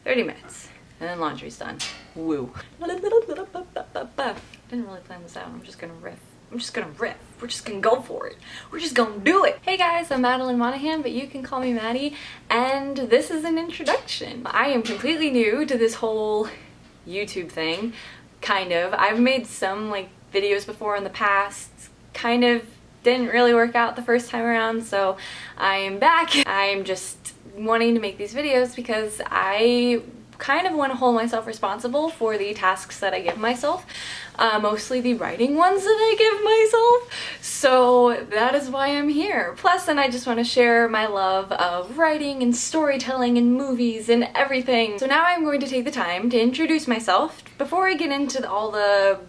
30 minutes. And then laundry's done. Woo. Didn't really plan this out. I'm just gonna riff. We're just gonna go for it. We're just gonna do it. Hey guys, I'm Madeline Monahan, but you can call me Maddie, and this is an introduction. I am completely new to this whole YouTube thing, kind of. I've made some like videos before in the past, kind of didn't really work out the first time around, so I am back. I'm just wanting to make these videos because I kind of want to hold myself responsible for the tasks that I give myself, mostly the writing ones that I give myself, so that is why I'm here. Plus, then I just want to share my love of writing and storytelling and movies and everything. So now I'm going to take the time to introduce myself before I get into all the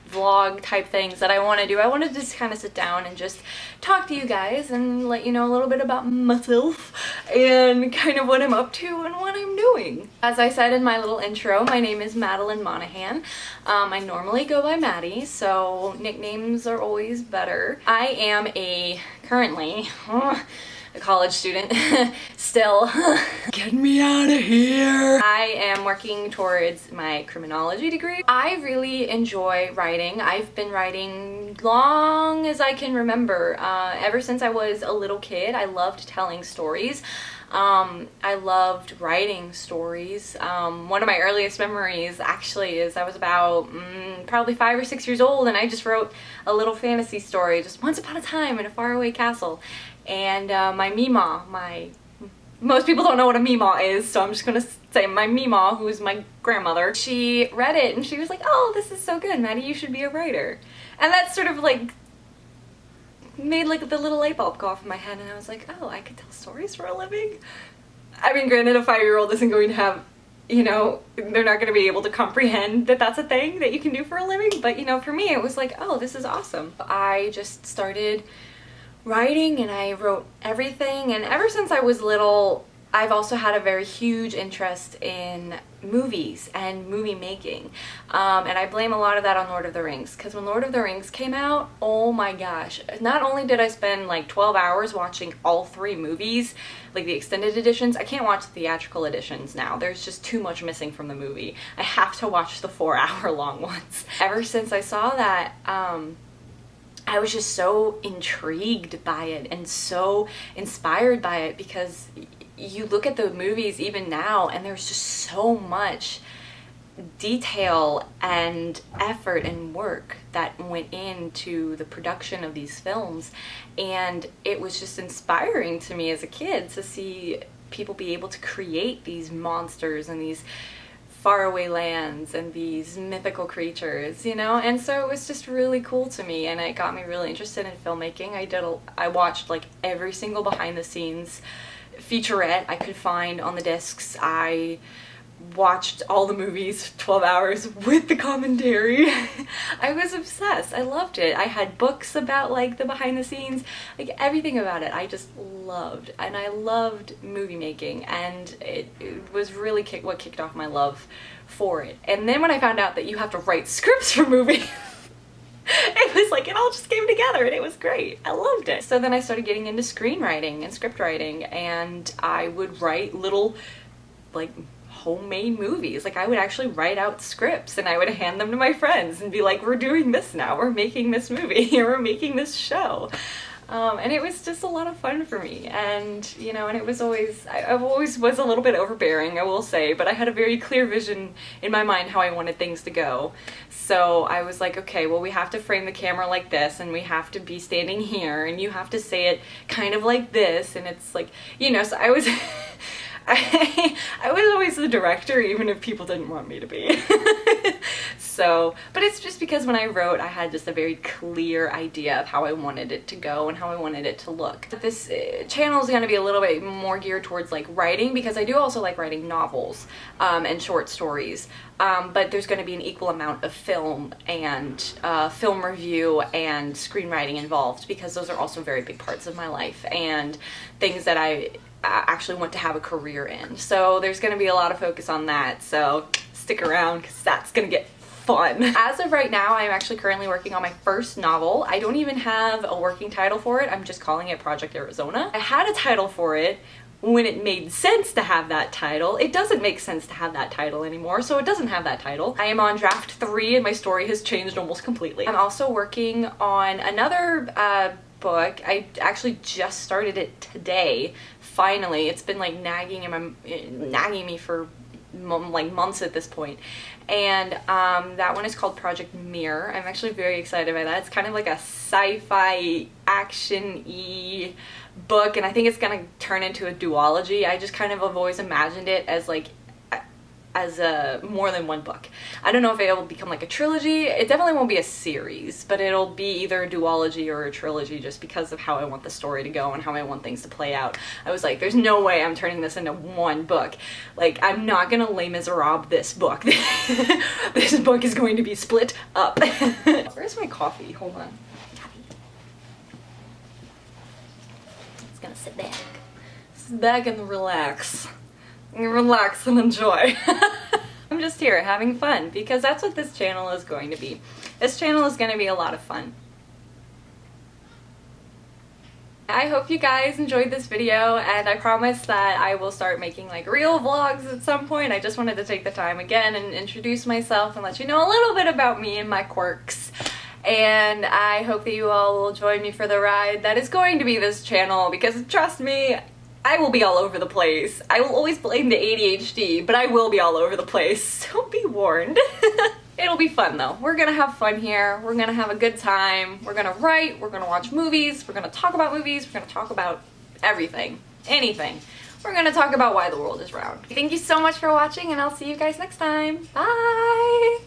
vlog type things that I want to do. I want to just kind of sit down and just talk to you guys and let you know a little bit about myself and kind of what I'm up to and what I'm doing. As I said in my little intro, my name is Madeline Monahan. I normally go by Maddie, so nicknames are always better. I am currently a college student still. Get me out of here! I am working towards my criminology degree. I really enjoy writing. I've been writing long as I can remember. Ever since I was a little kid, I loved telling stories. I loved writing stories. One of my earliest memories actually is I was about probably 5 or 6 years old, and I just wrote a little fantasy story, just once upon a time in a faraway castle. And my Meemaw, most people don't know what a Meemaw is, so I'm just gonna say my Meemaw, who is my grandmother, she read it and she was like, oh, this is so good, Maddie, you should be a writer. And that sort of like made like the little light bulb go off in my head, and I was like, oh, I could tell stories for a living? I mean, granted, a 5-year-old isn't going to have, you know, they're not going to be able to comprehend that that's a thing that you can do for a living, but you know, for me it was like, oh, this is awesome. I just started writing and I wrote everything, and ever since I was little I've also had a very huge interest in movies and movie making, and I blame a lot of that on Lord of the Rings, because when Lord of the Rings came out, oh my gosh, not only did I spend like 12 hours watching all 3 movies, like the extended editions. I can't watch the theatrical editions now, there's just too much missing from the movie. I have to watch the 4-hour long ones. Ever since I saw that, I was just so intrigued by it and so inspired by it, because you look at the movies even now and there's just so much detail and effort and work that went into the production of these films, and it was just inspiring to me as a kid to see people be able to create these monsters and these faraway lands and these mythical creatures, you know? And so it was just really cool to me, and it got me really interested in filmmaking. I watched like every single behind the scenes featurette I could find on the discs. I watched all the movies 12 hours with the commentary. I was obsessed. I loved it. I had books about like the behind the scenes, like everything about it. I just loved, and I loved movie making, and it was really what kicked off my love for it. And then when I found out that you have to write scripts for movies, it was like it all just came together, and it was great. I loved it. So then I started getting into screenwriting and script writing, and I would write little like homemade movies. Like I would actually write out scripts and I would hand them to my friends and be like, we're doing this now, we're making this movie, we're making this show. And it was just a lot of fun for me, and you know, and it was always, I always was a little bit overbearing, I will say, but I had a very clear vision in my mind how I wanted things to go. So I was like, okay, well, we have to frame the camera like this, and we have to be standing here, and you have to say it kind of like this, and it's like, you know, so I was I was always the director, even if people didn't want me to be. So, but it's just because when I wrote, I had just a very clear idea of how I wanted it to go and how I wanted it to look. But this channel is going to be a little bit more geared towards like writing, because I do also like writing novels and short stories. But there's going to be an equal amount of film and film review and screenwriting involved, because those are also very big parts of my life and things that I actually want to have a career in. So there's going to be a lot of focus on that, so stick around because that's going to get fun. As of right now, I'm actually currently working on my first novel. I don't even have a working title for it. I'm just calling it Project Arizona. I had a title for it when it made sense to have that title. It doesn't make sense to have that title anymore, so it doesn't have that title. I am on draft 3 and my story has changed almost completely. I'm also working on another book. I actually just started it today, finally. It's been like nagging me for like months at this point. And that one is called Project Mirror. I'm actually very excited by that. It's kind of like a sci-fi action-y book, and I think it's gonna turn into a duology. I just kind of have always imagined it as like a more than one book. I don't know if it will become like a trilogy. It definitely won't be a series, but it'll be either a duology or a trilogy just because of how I want the story to go and how I want things to play out. I was like, there's no way I'm turning this into one book. Like, I'm not gonna Les Miserables this book. This book is going to be split up. Where's my coffee? Hold on. It's gonna sit back. Sit back and relax. Relax and enjoy. I'm just here having fun because that's what this channel is going to be. This channel is going to be a lot of fun. I hope you guys enjoyed this video, and I promise that I will start making like real vlogs at some point. I just wanted to take the time again and introduce myself and let you know a little bit about me and my quirks. And I hope that you all will join me for the ride that is going to be this channel, because trust me, I will be all over the place. I will always blame the ADHD, but I will be all over the place, so be warned. It'll be fun though. We're gonna have fun here. We're gonna have a good time. We're gonna write, we're gonna watch movies, we're gonna talk about movies, we're gonna talk about everything, anything. We're gonna talk about why the world is round. Thank you so much for watching, and I'll see you guys next time. Bye!